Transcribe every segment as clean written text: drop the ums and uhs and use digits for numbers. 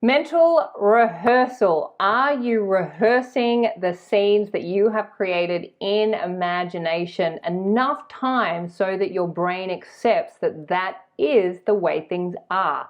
Mental rehearsal. Are you rehearsing the scenes that you have created in imagination enough times so that your brain accepts that that is the way things are?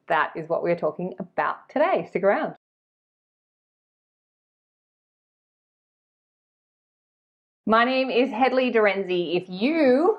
That is what we're talking about today. Stick around. My name is Hedley Derenzie. If you,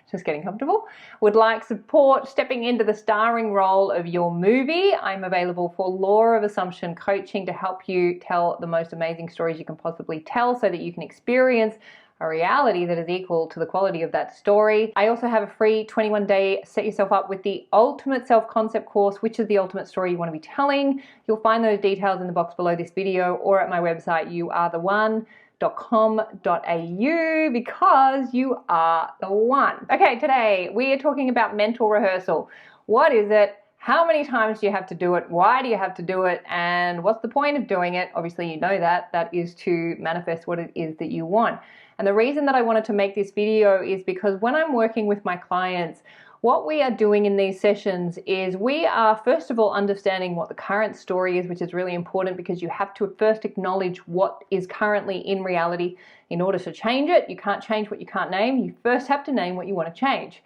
just getting comfortable, would like support stepping into the starring role of your movie, I'm available for Law of Assumption coaching to help you tell the most amazing stories you can possibly tell so that you can experience a reality that is equal to the quality of that story. I also have a free 21-day set yourself up with the ultimate self-concept course, which is the ultimate story you want to be telling. You'll find those details in the box below this video or at my website, youaretheone.com.au, because you are the one. Okay, today we are talking about mental rehearsal. What is it? How many times do you have to do it? Why do you have to do it? And what's the point of doing it? Obviously, you know that. That is to manifest what it is that you want. And the reason that I wanted to make this video is because when I'm working with my clients, what we are doing in these sessions is we are first of all understanding what the current story is, which is really important because you have to first acknowledge what is currently in reality in order to change it. You can't change what you can't name. You first have to name what you want to change.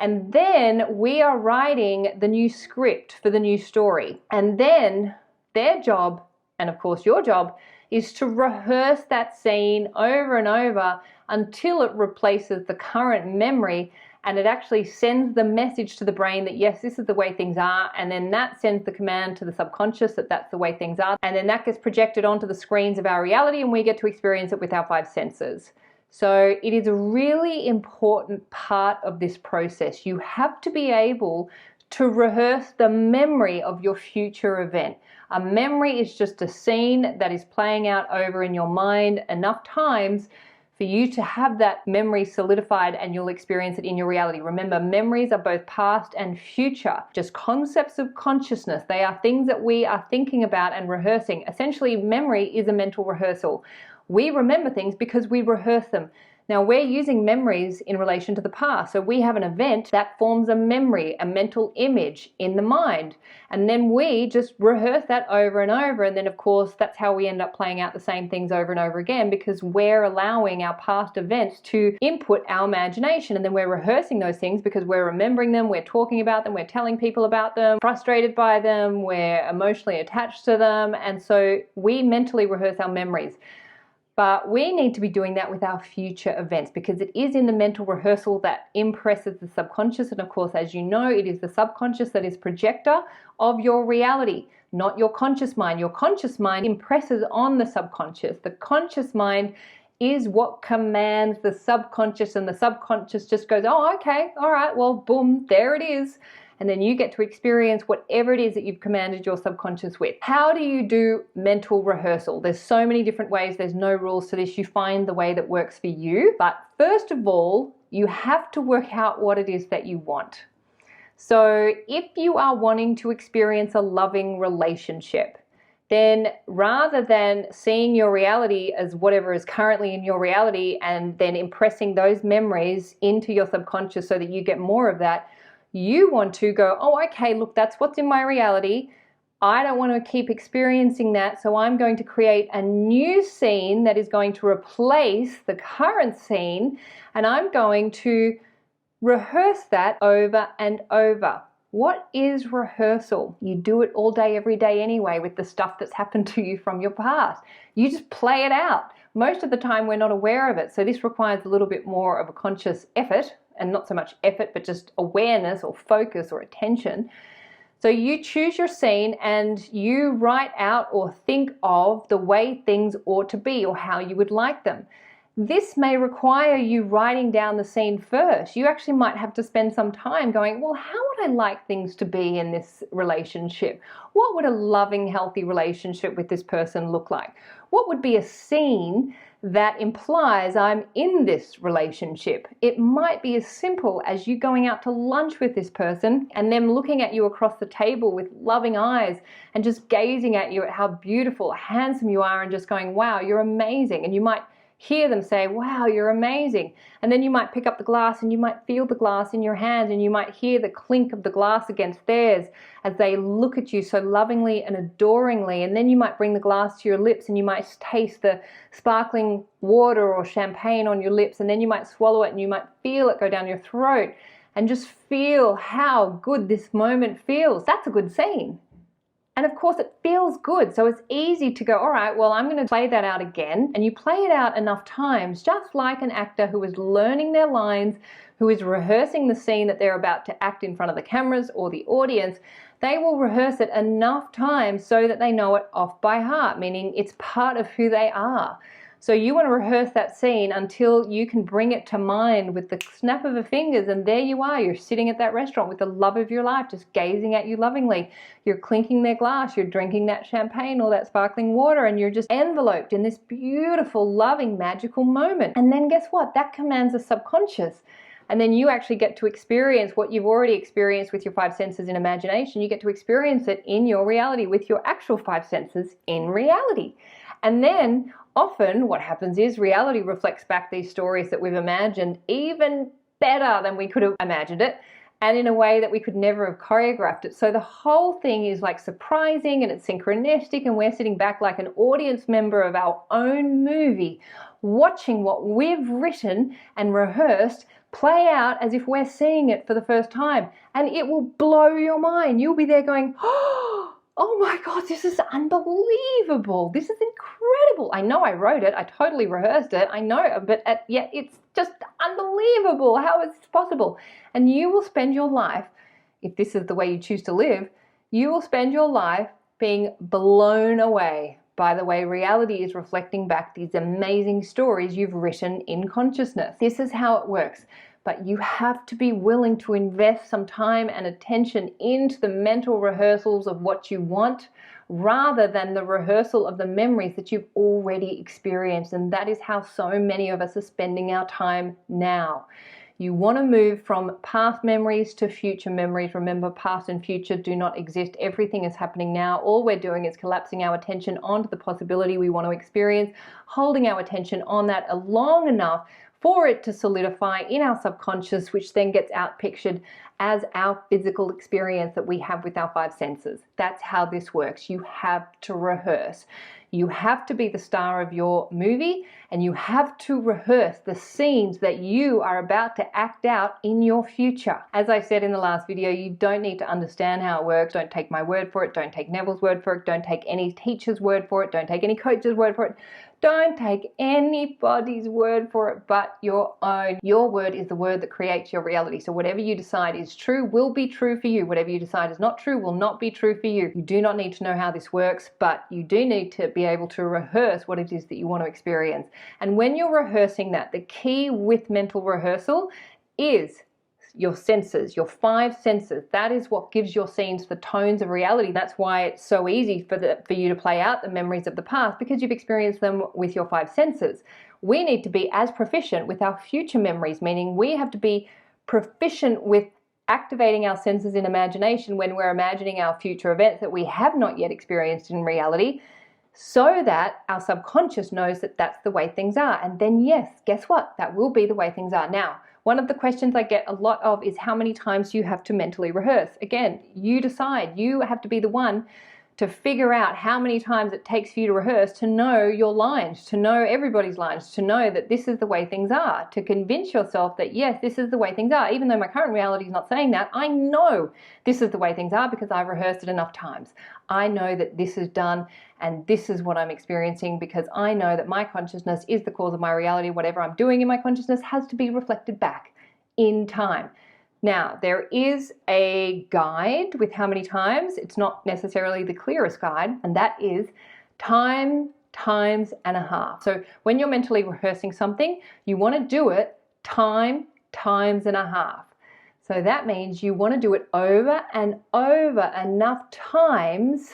And then we are writing the new script for the new story. And then their job, and of course your job, is to rehearse that scene over and over until it replaces the current memory and it actually sends the message to the brain that yes, this is the way things are, and then that sends the command to the subconscious that that's the way things are, and then that gets projected onto the screens of our reality and we get to experience it with our 5 senses. So it is a really important part of this process. You have to be able to rehearse the memory of your future event. A memory is just a scene that is playing out over in your mind enough times for you to have that memory solidified and you'll experience it in your reality. Remember, memories are both past and future, just concepts of consciousness. They are things that we are thinking about and rehearsing. Essentially, memory is a mental rehearsal. We remember things because we rehearse them. Now, we're using memories in relation to the past. So we have an event that forms a memory, a mental image in the mind. And then we just rehearse that over and over. And then, of course, that's how we end up playing out the same things over and over again because we're allowing our past events to input our imagination. And then we're rehearsing those things because we're remembering them, we're talking about them, we're telling people about them, frustrated by them, we're emotionally attached to them. And so we mentally rehearse our memories. But we need to be doing that with our future events because it is in the mental rehearsal that impresses the subconscious. And of course, as you know, it is the subconscious that is projector of your reality, not your conscious mind. Your conscious mind impresses on the subconscious. The conscious mind is what commands the subconscious, and the subconscious just goes, oh, okay, all right, well, boom, there it is. And then you get to experience whatever it is that you've commanded your subconscious with. How do you do mental rehearsal? There's so many different ways. There's no rules to this. You find the way that works for you. But first of all, you have to work out what it is that you want. So if you are wanting to experience a loving relationship, then rather than seeing your reality as whatever is currently in your reality and then impressing those memories into your subconscious so that you get more of that, you want to go, oh, okay, look, that's what's in my reality. I don't want to keep experiencing that, so I'm going to create a new scene that is going to replace the current scene, and I'm going to rehearse that over and over. What is rehearsal? You do it all day, every day anyway with the stuff that's happened to you from your past. You just play it out. Most of the time we're not aware of it, so this requires a little bit more of a conscious effort, and not so much effort, but just awareness or focus or attention. So you choose your scene and you write out or think of the way things ought to be or how you would like them. This may require you writing down the scene first. You actually might have to spend some time going, well, how would I like things to be in this relationship? What would a loving, healthy relationship with this person look like? What would be a scene that implies I'm in this relationship? It might be as simple as you going out to lunch with this person and them looking at you across the table with loving eyes and just gazing at you at how beautiful, handsome you are and just going, wow, you're amazing. And you might hear them say, wow, you're amazing. And then you might pick up the glass and you might feel the glass in your hand and you might hear the clink of the glass against theirs as they look at you so lovingly and adoringly. And then you might bring the glass to your lips and you might taste the sparkling water or champagne on your lips, and then you might swallow it and you might feel it go down your throat and just feel how good this moment feels. That's a good scene. And of course it feels good, so it's easy to go, all right, well, I'm going to play that out again. And you play it out enough times, just like an actor who is learning their lines, who is rehearsing the scene that they're about to act in front of the cameras or the audience. They will rehearse it enough times so that they know it off by heart, meaning it's part of who they are. So you want to rehearse that scene until you can bring it to mind with the snap of a fingers, and there you are. You're sitting at that restaurant with the love of your life, just gazing at you lovingly. You're clinking their glass, you're drinking that champagne or that sparkling water, and you're just enveloped in this beautiful, loving, magical moment. And then guess what? That commands the subconscious. And then you actually get to experience what you've already experienced with your five senses in imagination. You get to experience it in your reality with your actual five senses in reality. And then often what happens is reality reflects back these stories that we've imagined even better than we could have imagined it, and in a way that we could never have choreographed it. So the whole thing is like surprising and it's synchronistic, and we're sitting back like an audience member of our own movie, watching what we've written and rehearsed play out as if we're seeing it for the first time. And it will blow your mind. You'll be there going, oh my God, this is unbelievable. This is incredible. I know I wrote it. I totally rehearsed it. I know, but yet it's just unbelievable. How is this possible? And you will spend your life, if this is the way you choose to live, you will spend your life being blown away by the way reality is reflecting back these amazing stories you've written in consciousness. This is how it works. But you have to be willing to invest some time and attention into the mental rehearsals of what you want, rather than the rehearsal of the memories that you've already experienced. And that is how so many of us are spending our time now. You want to move from past memories to future memories. Remember, past and future do not exist. Everything is happening now. All we're doing is collapsing our attention onto the possibility we want to experience, holding our attention on that long enough for it to solidify in our subconscious, which then gets outpictured as our physical experience that we have with our five senses. That's how this works. You have to rehearse. You have to be the star of your movie, and you have to rehearse the scenes that you are about to act out in your future. As I said in the last video, you don't need to understand how it works. Don't take my word for it. Don't take Neville's word for it. Don't take any teacher's word for it. Don't take any coach's word for it. Don't take anybody's word for it but your own. Your word is the word that creates your reality. So whatever you decide is true will be true for you. Whatever you decide is not true will not be true for you. You do not need to know how this works, but you do need to be able to rehearse what it is that you want to experience. And when you're rehearsing that, the key with mental rehearsal is your senses, your five senses. That is what gives your scenes the tones of reality. That's why it's so easy for you to play out the memories of the past, because you've experienced them with your five senses. We need to be as proficient with our future memories, meaning we have to be proficient with activating our senses in imagination when we're imagining our future events that we have not yet experienced in reality, so that our subconscious knows that that's the way things are. And then yes, guess what? That will be the way things are. Now, one of the questions I get a lot of is how many times you have to mentally rehearse. Again, you decide. You have to be the one to figure out how many times it takes for you to rehearse, to know your lines, to know everybody's lines, to know that this is the way things are, to convince yourself that yes, this is the way things are. Even though my current reality is not saying that, I know this is the way things are because I've rehearsed it enough times. I know that this is done and this is what I'm experiencing because I know that my consciousness is the cause of my reality. Whatever I'm doing in my consciousness has to be reflected back in time. Now, there is a guide with how many times. It's not necessarily the clearest guide, and that is time times and a half. So when you're mentally rehearsing something, you want to do it time times and a half. So that means you want to do it over and over enough times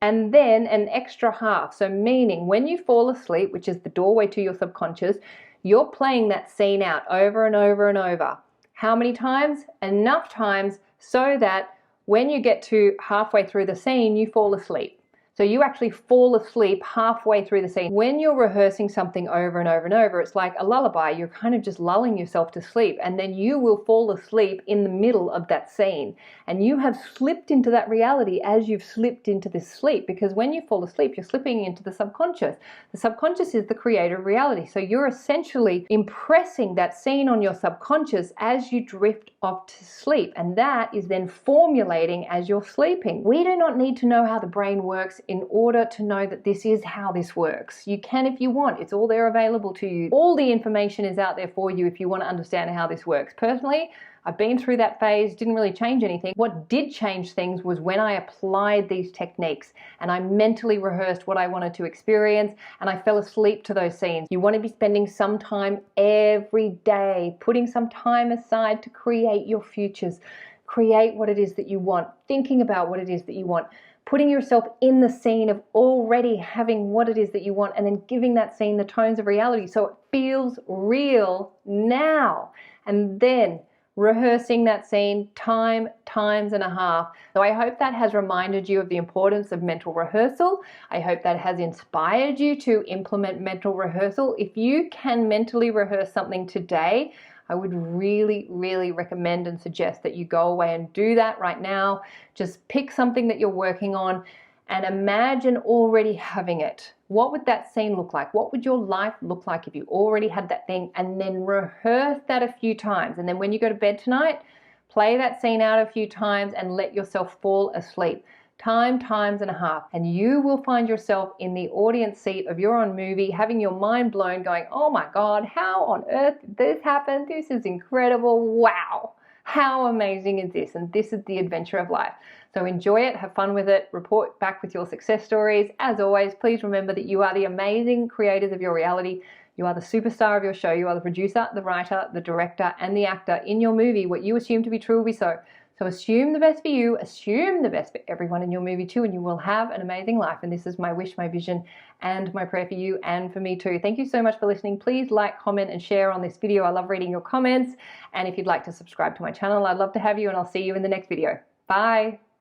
and then an extra half. So meaning when you fall asleep, which is the doorway to your subconscious, you're playing that scene out over and over and over. How many times? Enough times so that when you get to halfway through the scene, you fall asleep. So you actually fall asleep halfway through the scene. When you're rehearsing something over and over and over, it's like a lullaby. You're kind of just lulling yourself to sleep, and then you will fall asleep in the middle of that scene. And you have slipped into that reality as you've slipped into this sleep, because when you fall asleep, you're slipping into the subconscious. The subconscious is the creator of reality. So you're essentially impressing that scene on your subconscious as you drift off to sleep, and that is then formulating as you're sleeping. We do not need to know how the brain works in order to know that this is how this works. You can if you want. It's all there available to you. All the information is out there for you if you want to understand how this works. Personally, I've been through that phase, didn't really change anything. What did change things was when I applied these techniques and I mentally rehearsed what I wanted to experience, and I fell asleep to those scenes. You want to be spending some time every day, putting some time aside to create your futures, create what it is that you want, thinking about what it is that you want, putting yourself in the scene of already having what it is that you want, and then giving that scene the tones of reality so it feels real now. And then rehearsing that scene times and a half. So I hope that has reminded you of the importance of mental rehearsal. I hope that has inspired you to implement mental rehearsal. If you can mentally rehearse something today, I would really, really recommend and suggest that you go away and do that right now. Just pick something that you're working on and imagine already having it. What would that scene look like? What would your life look like if you already had that thing? And then rehearse that a few times. And then when you go to bed tonight, play that scene out a few times and let yourself fall asleep. Times and a half. And you will find yourself in the audience seat of your own movie, having your mind blown, going, oh my God, how on earth did this happen? This is incredible. Wow. How amazing is this? And this is the adventure of life. So enjoy it, have fun with it, report back with your success stories. As always, please remember that you are the amazing creators of your reality. You are the superstar of your show. You are the producer, the writer, the director, and the actor in your movie. What you assume to be true will be so. So assume the best for you, assume the best for everyone in your movie too, and you will have an amazing life. And this is my wish, my vision, and my prayer for you and for me too. Thank you so much for listening. Please like, comment, and share on this video. I love reading your comments. And if you'd like to subscribe to my channel, I'd love to have you, and I'll see you in the next video. Bye.